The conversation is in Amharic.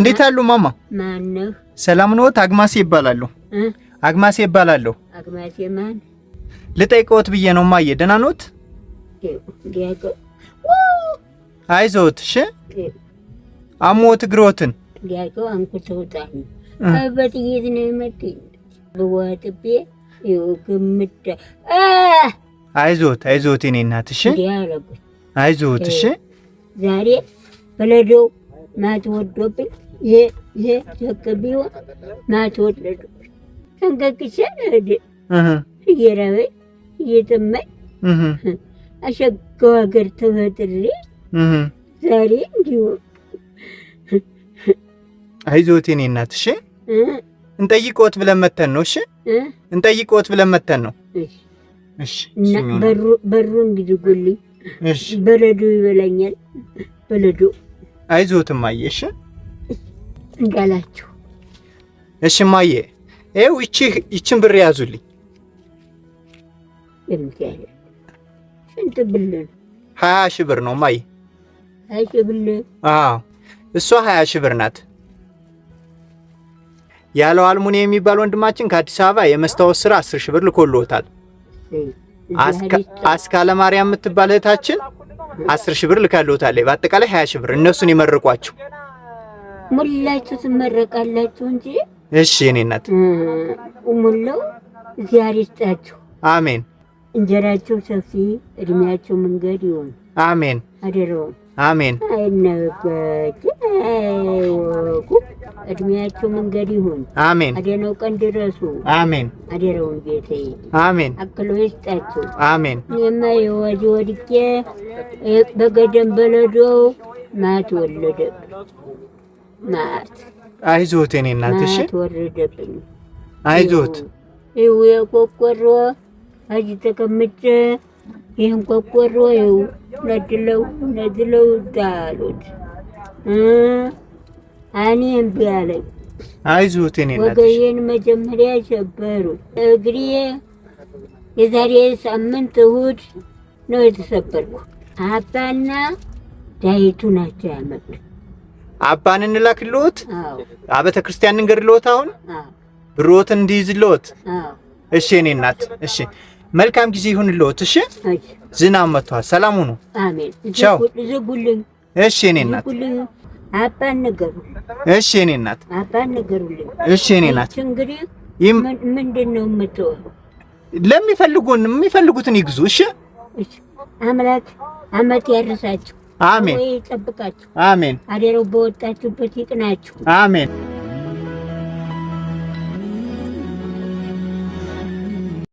እንዴት አሉ ማማ? ማነህ? ሰላም ነው? አግማሴ ይባላሉ። አግማሴ ይባላሉ። አግማሴ ማን? ልጠይቀዎት ብዬ ነው ማየ። ደህና ኖት? አይዞት። እሺ አሞት እግሮትን ዲያቆ አንኩተውታል። በጥይት ነው የመጣኝ በዋጥቤ ይወክምታ አይዞት የኔ እናት። እሺ አይዞት። እሺ ዛሬ በለዶ ማትወዶብኝ ይሄ ተከቢው ማትወደዱ ተንገክቼ እየራበኝ እየጠማኝ አሸጋው ሀገር ተፈጥሬ ዛሬ እንዲሁ አይዞት የኔ እናት። እሺ እንጠይቅዎት ብለን መተን ነው። እሺ እንጠይቅዎት ብለን መተን ነው። እሺ በሩን ግድጉልኝ። እሺ በለዶ ይበላኛል በለዶ። አይዞት ማየ። እሺ እንዳላችሁ። እሺ ማየ፣ ይኸው ይችን ብር ያዙልኝ። የምትያለ ስንት ብር? 20 ሺህ ብር ነው ማየ። 20 ሺህ ብር? አዎ እሷ 20 ሺህ ብር ናት። ያለው አልሙኒ የሚባል ወንድማችን ከአዲስ አበባ የመስታወት ስራ 10 ሺህ ብር ልኮልዎታል። አስካለ ማርያም የምትባል እህታችን 10 ሺህ ብር ልካልዎታል። በአጠቃላይ 20 ሺህ ብር። እነሱን ይመርቋቸው። ሙላችሁ ትመረቃላችሁ እንጂ። እሺ የኔ እናት። ሙላው ዚያር ይስጣችሁ። አሜን። እንጀራችሁ ሰፊ፣ እድሜያችሁ መንገድ ይሁን። አሜን። አደረው። አሜን። አይነበት እድሜያችሁ መንገድ ይሁን። አሜን። አደነው ቀን ድረሱ። አሜን። አደረውን ጌታዬ አሜን። አክሎ ይስጣችሁ። አሜን። እኔማ ወድቄ በገደም በለዶ ማት ወለደ ማት። አይዞት የኔ እናት። እሺ ወረደብኝ። አይዞት። ይኸው የቆቆሮ እዚህ ተቀምጬ ይህን ቆቆሮ ይኸው ነድለው ዳሉት። እኔ እምቢ አለኝ። አይዞት የኔ እናት። ወገቤን መጀመሪያ ሰበሩት። እግሬ የዛሬ ሳምንት እሑድ ነው የተሰበርኩ። አባና ዳይቱ ናቸው ያመጡት። አባን እንላክልዎት? አዎ። አበተ ክርስቲያን እንገድልዎት? አሁን ብሮትን እንዲይዝልዎት? አዎ። እሺ የኔ እናት። እሺ መልካም ጊዜ ይሁንልዎት። እሺ ዝናብ መጥቷል። ሰላም ሁኑ። አሜን። ቻው። ዝጉልኝ። እሺ የኔ እናት። አባን ነገሩ። እሺ የኔ እናት። አባን ነገሩልኝ። እሺ የኔ እናት። እንግዲህ ምንድነው የምትወው? የሚፈልጉትን ይግዙ። እሺ አምላክ አመት ያርሳችሁ። አሜን። ወይ ይጠብቃችሁ። አሜን። አደረው በወጣችሁበት ይቅናችሁ። አሜን።